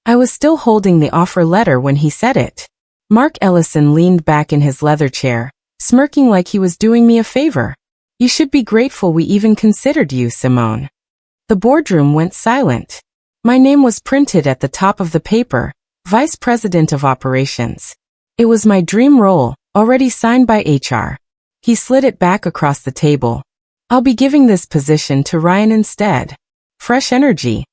I was still holding the offer letter when he said it. Mark Ellison leaned back in his leather chair, smirking like he was doing me a favor. You should be grateful we even considered you, Simone. The boardroom went silent. My name was printed at the top of the paper, Vice President of Operations. It was my dream role, already signed by HR. He slid it back across the table. I'll be giving this position to Ryan instead. Fresh energy.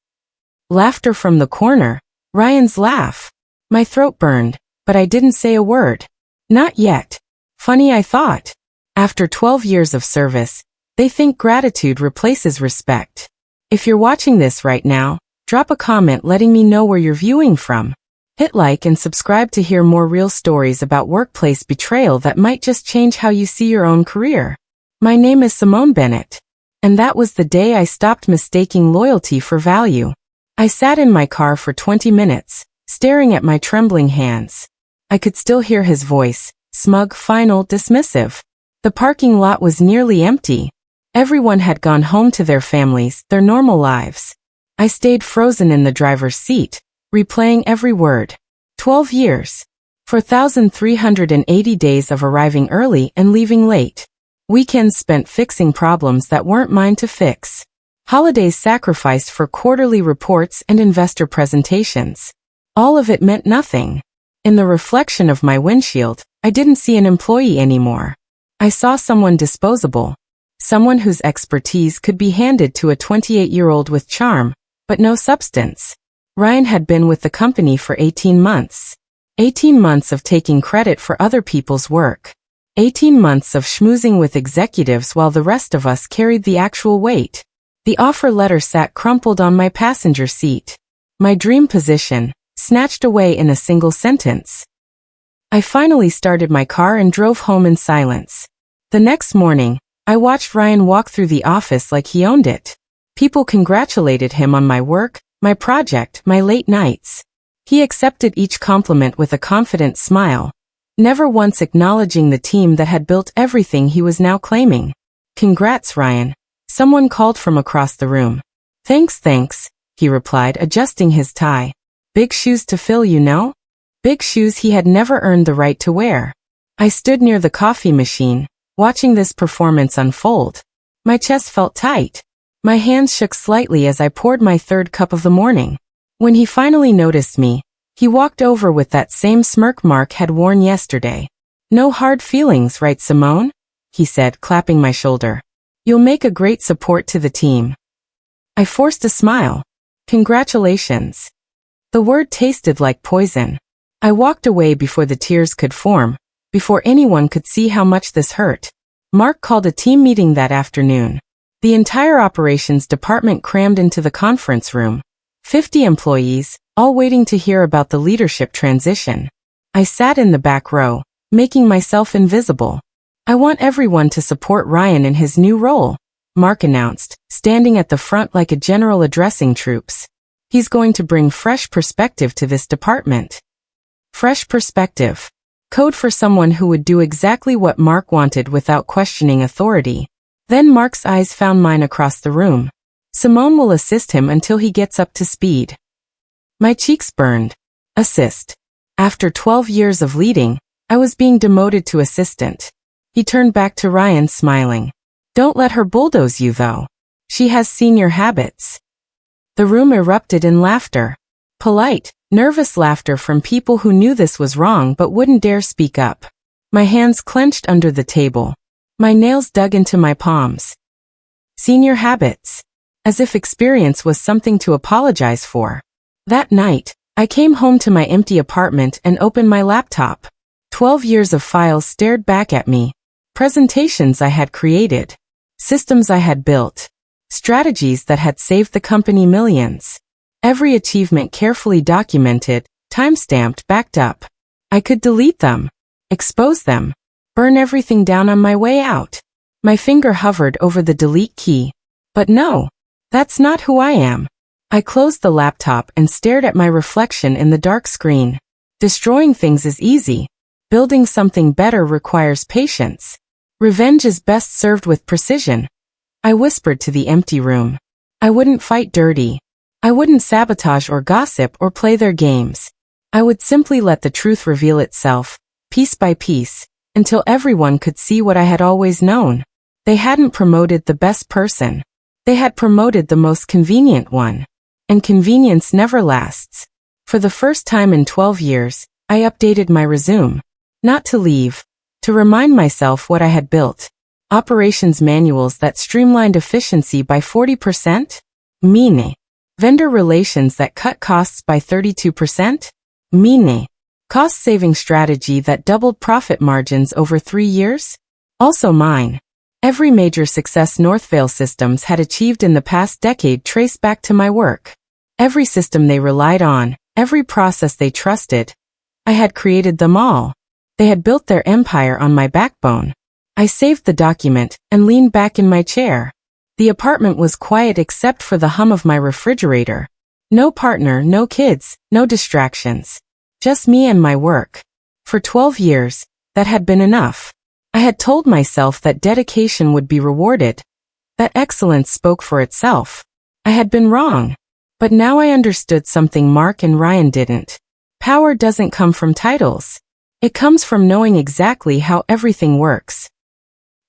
Laughter from the corner. Ryan's laugh. My throat burned, but I didn't say a word. Not yet. Funny, I thought. After 12 years of service, they think gratitude replaces respect. If you're watching this right now, drop a comment letting me know where you're viewing from. Hit like and subscribe to hear more real stories about workplace betrayal that might just change how you see your own career. My name is Simone Bennett. And that was the day I stopped mistaking loyalty for value. I sat in my car for 20 minutes, staring at my trembling hands. I could still hear his voice, smug, final, dismissive. The parking lot was nearly empty. Everyone had gone home to their families, their normal lives. I stayed frozen in the driver's seat, replaying every word. 12 years. 4,380 days of arriving early and leaving late. Weekends spent fixing problems that weren't mine to fix. Holidays sacrificed for quarterly reports and investor presentations. All of it meant nothing. In the reflection of my windshield, I didn't see an employee anymore. I saw someone disposable. Someone whose expertise could be handed to a 28-year-old with charm, but no substance. Ryan had been with the company for 18 months. 18 months of taking credit for other people's work. 18 months of schmoozing with executives while the rest of us carried the actual weight. The offer letter sat crumpled on my passenger seat. My dream position, snatched away in a single sentence. I finally started my car and drove home in silence. The next morning, I watched Ryan walk through the office like he owned it. People congratulated him on my work, my project, my late nights. He accepted each compliment with a confident smile, never once acknowledging the team that had built everything he was now claiming. Congrats, Ryan. Someone called from across the room. Thanks, he replied, adjusting his tie. Big shoes to fill, you know? Big shoes he had never earned the right to wear. I stood near the coffee machine, watching this performance unfold. My chest felt tight. My hands shook slightly as I poured my third cup of the morning. When he finally noticed me, he walked over with that same smirk Mark had worn yesterday. No hard feelings, right, Simone? He said, clapping my shoulder. You'll make a great support to the team. I forced a smile. Congratulations. The word tasted like poison. I walked away before the tears could form, before anyone could see how much this hurt. Mark called a team meeting that afternoon. The entire operations department crammed into the conference room. 50 employees, all waiting to hear about the leadership transition. I sat in the back row, making myself invisible. I want everyone to support Ryan in his new role, Mark announced, standing at the front like a general addressing troops. He's going to bring fresh perspective to this department. Fresh perspective. Code for someone who would do exactly what Mark wanted without questioning authority. Then Mark's eyes found mine across the room. Simone will assist him until he gets up to speed. My cheeks burned. Assist. After 12 years of leading, I was being demoted to assistant. He turned back to Ryan, smiling. Don't let her bulldoze you, though. She has senior habits. The room erupted in laughter. Polite, nervous laughter from people who knew this was wrong but wouldn't dare speak up. My hands clenched under the table. My nails dug into my palms. Senior habits. As if experience was something to apologize for. That night, I came home to my empty apartment and opened my laptop. 12 years of files stared back at me. Presentations I had created. Systems I had built. Strategies that had saved the company millions. Every achievement carefully documented, time-stamped, backed up. I could delete them. Expose them. Burn everything down on my way out. My finger hovered over the delete key. But no. That's not who I am. I closed the laptop and stared at my reflection in the dark screen. Destroying things is easy. Building something better requires patience. Revenge is best served with precision. I whispered to the empty room. I wouldn't fight dirty. I wouldn't sabotage or gossip or play their games. I would simply let the truth reveal itself, piece by piece, until everyone could see what I had always known. They hadn't promoted the best person. They had promoted the most convenient one. And convenience never lasts. For the first time in 12 years, I updated my resume. Not to leave, to remind myself what I had built. Operations manuals that streamlined efficiency by 40%? Mine. Vendor relations that cut costs by 32%? Mine. Cost-saving strategy that doubled profit margins over 3 years? Also mine. Every major success Northvale Systems had achieved in the past decade traced back to my work. Every system they relied on, every process they trusted. I had created them all. They had built their empire on my backbone. I saved the document and leaned back in my chair. The apartment was quiet except for the hum of my refrigerator. No partner, no kids, no distractions. Just me and my work. For 12 years, that had been enough. I had told myself that dedication would be rewarded, that excellence spoke for itself. I had been wrong. But now I understood something Mark and Ryan didn't. Power doesn't come from titles. It comes from knowing exactly how everything works.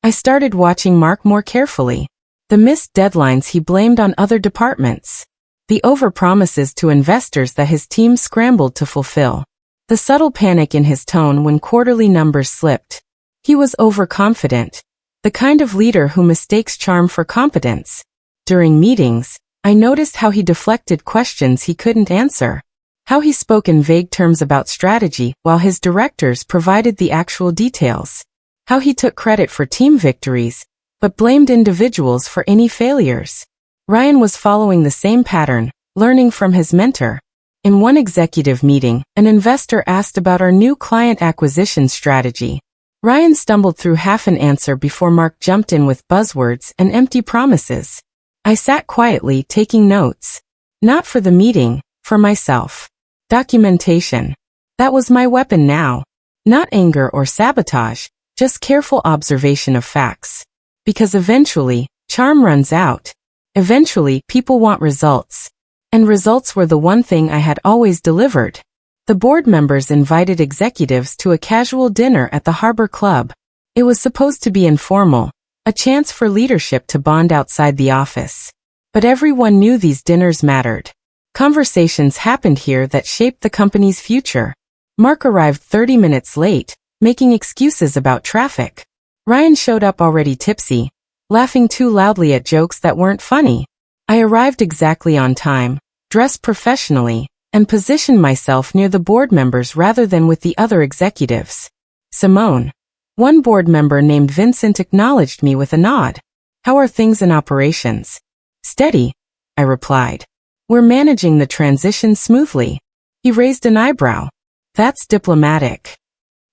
I started watching Mark more carefully. The missed deadlines he blamed on other departments. The overpromises to investors that his team scrambled to fulfill. The subtle panic in his tone when quarterly numbers slipped. He was overconfident, the kind of leader who mistakes charm for competence. During meetings, I noticed how he deflected questions he couldn't answer. How he spoke in vague terms about strategy while his directors provided the actual details. How he took credit for team victories, but blamed individuals for any failures. Ryan was following the same pattern, learning from his mentor. In one executive meeting, an investor asked about our new client acquisition strategy. Ryan stumbled through half an answer before Mark jumped in with buzzwords and empty promises. I sat quietly taking notes. Not for the meeting, for myself. Documentation. That was my weapon now. Not anger or sabotage, just careful observation of facts. Because eventually, charm runs out. Eventually, people want results. And results were the one thing I had always delivered. The board members invited executives to a casual dinner at the Harbor Club. It was supposed to be informal, a chance for leadership to bond outside the office. But everyone knew these dinners mattered. Conversations happened here that shaped the company's future. Mark arrived 30 minutes late, making excuses about traffic. Ryan showed up already tipsy, laughing too loudly at jokes that weren't funny. I arrived exactly on time, dressed professionally, and positioned myself near the board members rather than with the other executives. Simone. One board member named Vincent acknowledged me with a nod. How are things in operations? Steady, I replied. We're managing the transition smoothly. He raised an eyebrow. That's diplomatic.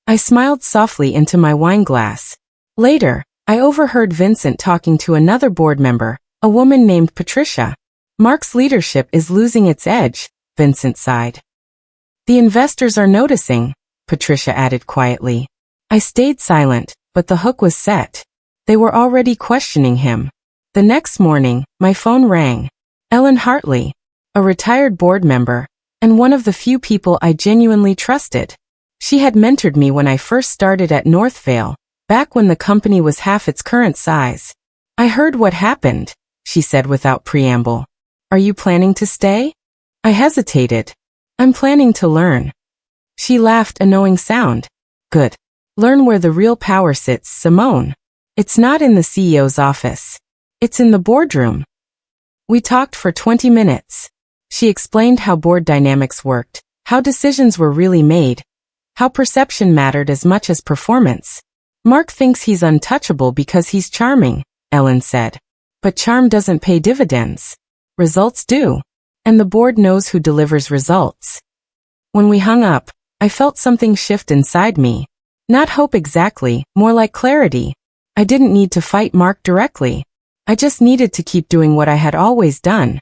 I smiled softly into my wine glass. Later, I overheard Vincent talking to another board member, a woman named Patricia. Mark's leadership is losing its edge, Vincent sighed. The investors are noticing, Patricia added quietly. I stayed silent, but the hook was set. They were already questioning him. The next morning, my phone rang. Ellen Hartley, a retired board member, and one of the few people I genuinely trusted. She had mentored me when I first started at Northvale, back when the company was half its current size. I heard what happened, she said without preamble. Are you planning to stay? I hesitated. I'm planning to learn. She laughed, a knowing sound. Good. Learn where the real power sits, Simone. It's not in the CEO's office. It's in the boardroom. We talked for 20 minutes. She explained how board dynamics worked, how decisions were really made, how perception mattered as much as performance. Mark thinks he's untouchable because he's charming, Ellen said. But charm doesn't pay dividends. Results do. And the board knows who delivers results. When we hung up, I felt something shift inside me. Not hope exactly, more like clarity. I didn't need to fight Mark directly. I just needed to keep doing what I had always done.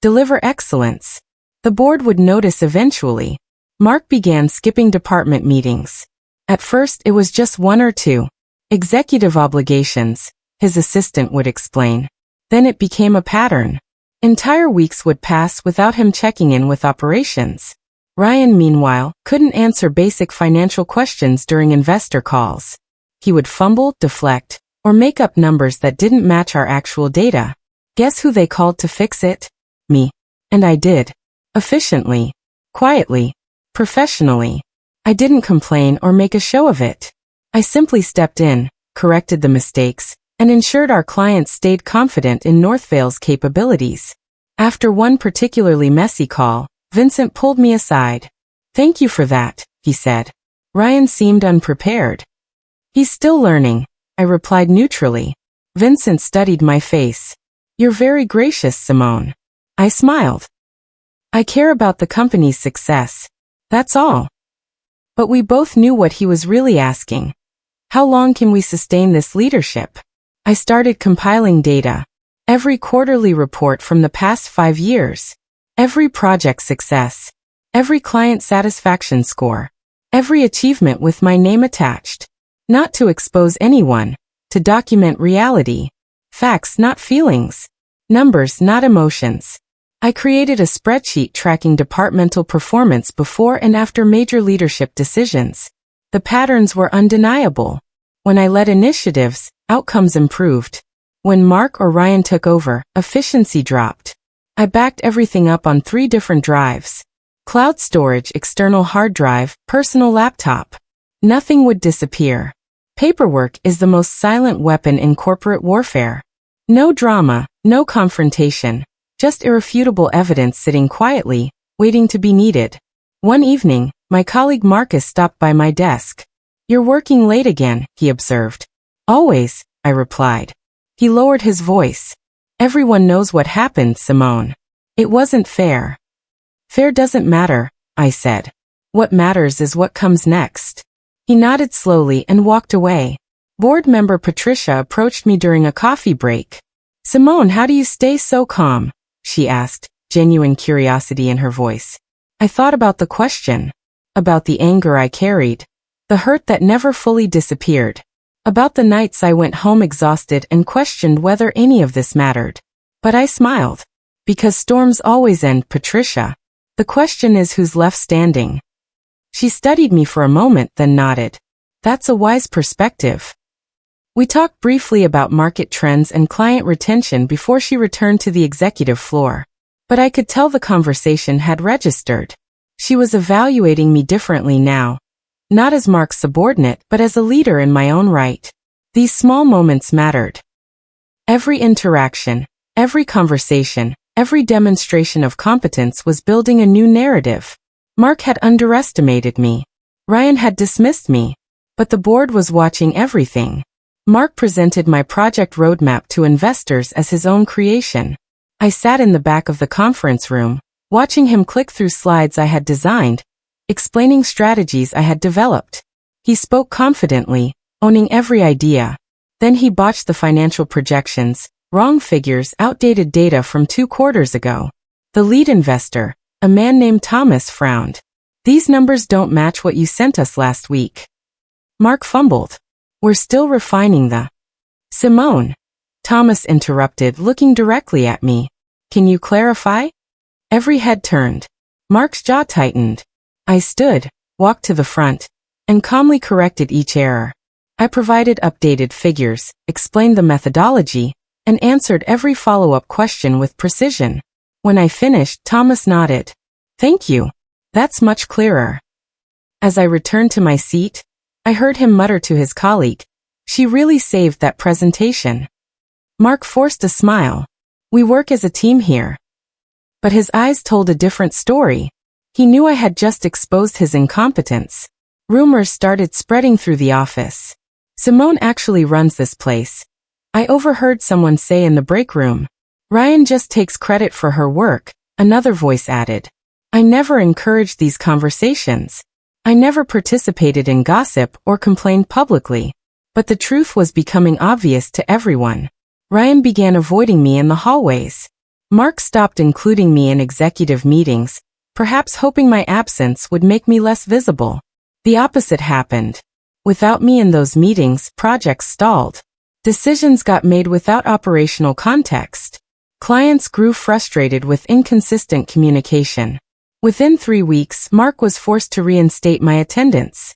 Deliver excellence. The board would notice eventually. Mark began skipping department meetings. At first it was just 1 or 2. Executive obligations, his assistant would explain. Then it became a pattern. Entire weeks would pass without him checking in with operations. Ryan, meanwhile, couldn't answer basic financial questions during investor calls. He would fumble, deflect, or make up numbers that didn't match our actual data. Guess who they called to fix it? Me. And I did. Efficiently. Quietly. Professionally. I didn't complain or make a show of it. I simply stepped in, corrected the mistakes, and ensured our clients stayed confident in Northvale's capabilities. After one particularly messy call, Vincent pulled me aside. "Thank you for that," he said. Ryan seemed unprepared. "He's still learning," I replied neutrally. Vincent studied my face. "You're very gracious, Simone." I smiled. "I care about the company's success. That's all." But we both knew what he was really asking. How long can we sustain this leadership? I started compiling data. Every quarterly report from the past 5 years. Every project success. Every client satisfaction score. Every achievement with my name attached. Not to expose anyone. To document reality. Facts, not feelings. Numbers, not emotions. I created a spreadsheet tracking departmental performance before and after major leadership decisions. The patterns were undeniable. When I led initiatives, outcomes improved. When Mark or Ryan took over, efficiency dropped. I backed everything up on 3 different drives. Cloud storage, external hard drive, personal laptop. Nothing would disappear. Paperwork is the most silent weapon in corporate warfare. No drama, no confrontation. Just irrefutable evidence sitting quietly, waiting to be needed. One evening, my colleague Marcus stopped by my desk. "You're working late again," he observed. "Always," I replied. He lowered his voice. "Everyone knows what happened, Simone. It wasn't fair." "Fair doesn't matter," I said. "What matters is what comes next." He nodded slowly and walked away. Board member Patricia approached me during a coffee break. "Simone, how do you stay so calm?" she asked, genuine curiosity in her voice. I thought about the question. About the anger I carried. The hurt that never fully disappeared. About the nights I went home exhausted and questioned whether any of this mattered. But I smiled. Because storms always end, Patricia. The question is who's left standing. She studied me for a moment, then nodded. That's a wise perspective. We talked briefly about market trends and client retention before she returned to the executive floor. But I could tell the conversation had registered. She was evaluating me differently now. Not as Mark's subordinate, but as a leader in my own right. These small moments mattered. Every interaction, every conversation, every demonstration of competence was building a new narrative. Mark had underestimated me. Ryan had dismissed me. But the board was watching everything. Mark presented my project roadmap to investors as his own creation. I sat in the back of the conference room, watching him click through slides I had designed, explaining strategies I had developed. He spoke confidently, owning every idea. Then he botched the financial projections, wrong figures, outdated data from 2 quarters ago. The lead investor, a man named Thomas, frowned. "These numbers don't match what you sent us last week." Mark fumbled. "We're still refining the..." "Simone," Thomas interrupted, looking directly at me. "Can you clarify?" Every head turned. Mark's jaw tightened. I stood, walked to the front, and calmly corrected each error. I provided updated figures, explained the methodology, and answered every follow-up question with precision. When I finished, Thomas nodded. "Thank you. That's much clearer." As I returned to my seat, I heard him mutter to his colleague, "She really saved that presentation." Mark forced a smile. "We work as a team here." But his eyes told a different story. He knew I had just exposed his incompetence. Rumors started spreading through the office. "Simone actually runs this place," I overheard someone say in the break room. "Ryan just takes credit for her work," another voice added. I never encouraged these conversations. I never participated in gossip or complained publicly. But the truth was becoming obvious to everyone. Ryan began avoiding me in the hallways. Mark stopped including me in executive meetings, perhaps hoping my absence would make me less visible. The opposite happened. Without me in those meetings, projects stalled. Decisions got made without operational context. Clients grew frustrated with inconsistent communication. Within 3 weeks, Mark was forced to reinstate my attendance.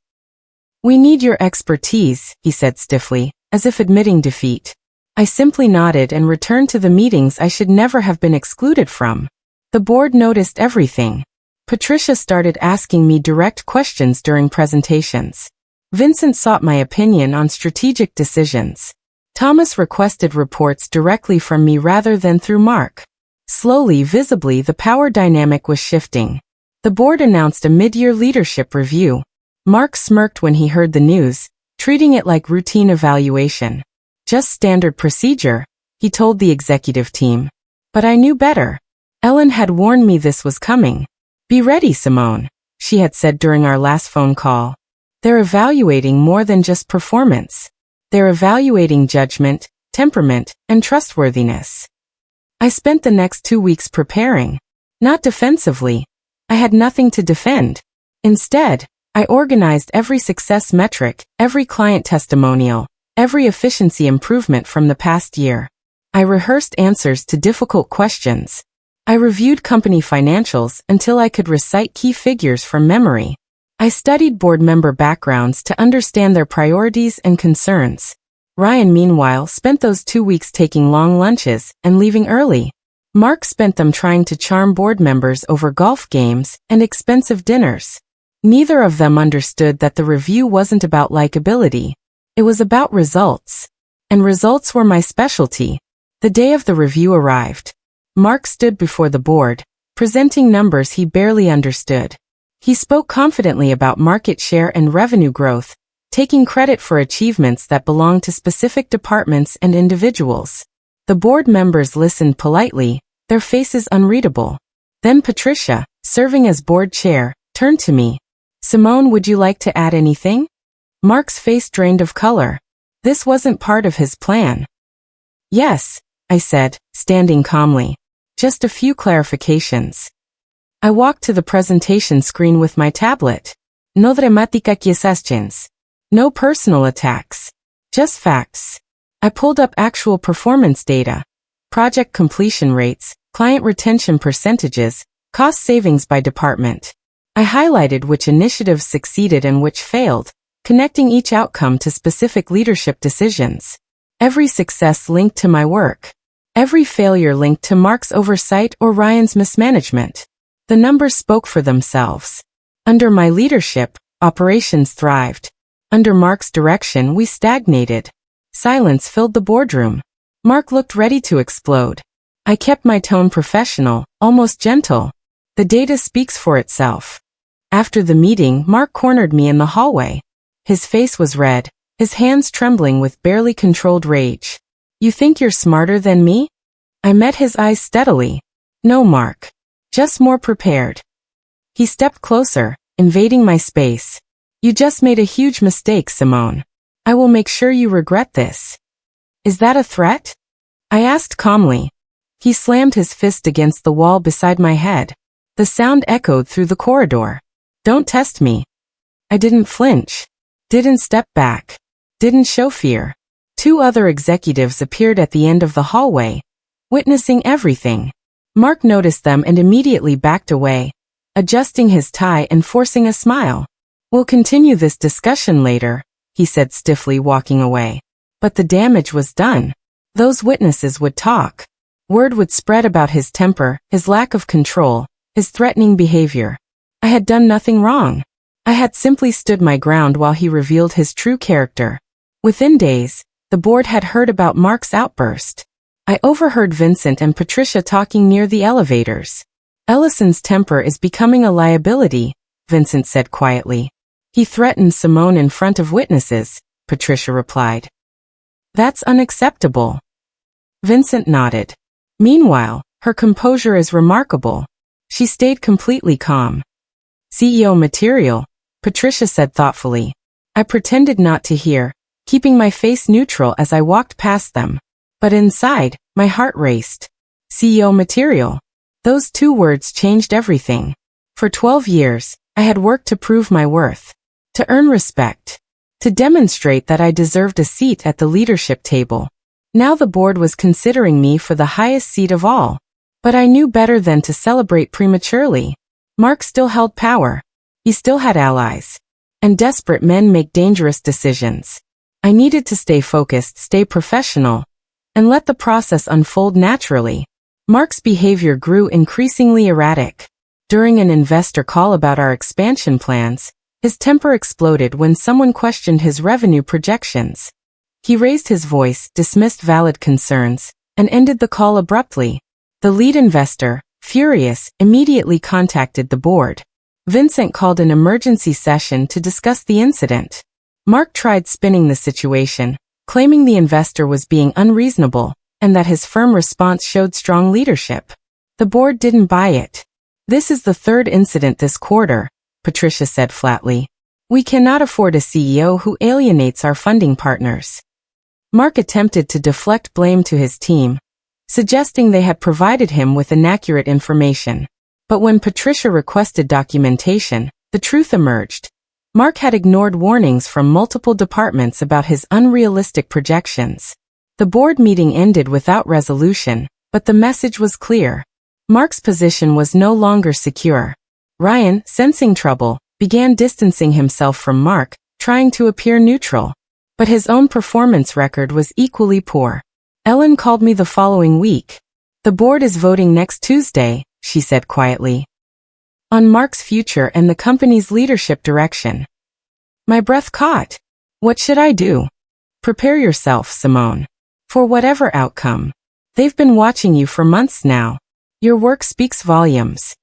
"We need your expertise," he said stiffly, as if admitting defeat. I simply nodded and returned to the meetings I should never have been excluded from. The board noticed everything. Patricia started asking me direct questions during presentations. Vincent sought my opinion on strategic decisions. Thomas requested reports directly from me rather than through Mark. Slowly, visibly, the power dynamic was shifting. The board announced a mid-year leadership review. Mark smirked when he heard the news, treating it like routine evaluation. "Just standard procedure," he told the executive team. But I knew better. Ellen had warned me this was coming. "Be ready, Simone," she had said during our last phone call. "They're evaluating more than just performance. They're evaluating judgment, temperament, and trustworthiness." I spent the next 2 weeks preparing. Not defensively. I had nothing to defend. Instead, I organized every success metric, every client testimonial, every efficiency improvement from the past year. I rehearsed answers to difficult questions. I reviewed company financials until I could recite key figures from memory. I studied board member backgrounds to understand their priorities and concerns. Ryan, meanwhile, spent those 2 weeks taking long lunches and leaving early. Mark spent them trying to charm board members over golf games and expensive dinners. Neither of them understood that the review wasn't about likability. It was about results. And results were my specialty. The day of the review arrived. Mark stood before the board, presenting numbers he barely understood. He spoke confidently about market share and revenue growth, taking credit for achievements that belonged to specific departments and individuals. The board members listened politely, their faces unreadable. Then Patricia, serving as board chair, turned to me. "Simone, would you like to add anything?" Mark's face drained of color. This wasn't part of his plan. "Yes," I said, standing calmly. "Just a few clarifications." I walked to the presentation screen with my tablet. No dramática questions. No personal attacks. Just facts. I pulled up actual performance data. Project completion rates, client retention percentages, cost savings by department. I highlighted which initiatives succeeded and which failed, connecting each outcome to specific leadership decisions. Every success linked to my work. Every failure linked to Mark's oversight or Ryan's mismanagement. The numbers spoke for themselves. Under my leadership, operations thrived. Under Mark's direction, we stagnated. Silence filled the boardroom. Mark looked ready to explode. I kept my tone professional, almost gentle. The data speaks for itself. After the meeting, Mark cornered me in the hallway. His face was red, his hands trembling with barely controlled rage. "You think you're smarter than me?" I met his eyes steadily. "No, Mark. Just more prepared." He stepped closer, invading my space. "You just made a huge mistake, Simone. I will make sure you regret this." "Is that a threat?" I asked calmly. He slammed his fist against the wall beside my head. The sound echoed through the corridor. "Don't test me." I didn't flinch. Didn't step back. Didn't show fear. 2 other executives appeared at the end of the hallway, witnessing everything. Mark noticed them and immediately backed away, adjusting his tie and forcing a smile. "We'll continue this discussion later," he said stiffly, walking away. But the damage was done. Those witnesses would talk. Word would spread about his temper, his lack of control, his threatening behavior. I had done nothing wrong. I had simply stood my ground while he revealed his true character. Within days, the board had heard about Mark's outburst. I overheard Vincent and Patricia talking near the elevators. "Ellison's temper is becoming a liability," Vincent said quietly. "He threatened Simone in front of witnesses," Patricia replied. "That's unacceptable." Vincent nodded. Meanwhile, her composure is remarkable. She stayed completely calm. "CEO material," Patricia said thoughtfully. I pretended not to hear, keeping my face neutral as I walked past them. But inside, my heart raced. CEO material. Those 2 words changed everything. For 12 years, I had worked to prove my worth, to earn respect, to demonstrate that I deserved a seat at the leadership table. Now the board was considering me for the highest seat of all. But I knew better than to celebrate prematurely. Mark still held power. He still had allies. And desperate men make dangerous decisions. I needed to stay focused, stay professional, and let the process unfold naturally. Mark's behavior grew increasingly erratic. During an investor call about our expansion plans, his temper exploded when someone questioned his revenue projections. He raised his voice, dismissed valid concerns, and ended the call abruptly. The lead investor, furious, immediately contacted the board. Vincent called an emergency session to discuss the incident. Mark tried spinning the situation, claiming the investor was being unreasonable, and that his firm response showed strong leadership. The board didn't buy it. "This is the third incident this quarter," Patricia said flatly. "We cannot afford a CEO who alienates our funding partners." Mark attempted to deflect blame to his team, suggesting they had provided him with inaccurate information. But when Patricia requested documentation, the truth emerged. Mark had ignored warnings from multiple departments about his unrealistic projections. The board meeting ended without resolution, but the message was clear. Mark's position was no longer secure. Ryan, sensing trouble, began distancing himself from Mark, trying to appear neutral. But his own performance record was equally poor. Ellen called me the following week. "The board is voting next Tuesday," she said quietly, "on Mark's future and the company's leadership direction." My breath caught. What should I do? "Prepare yourself, Simone. For whatever outcome. They've been watching you for months now. Your work speaks volumes."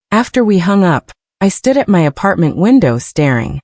After we hung up, I stood at my apartment window staring.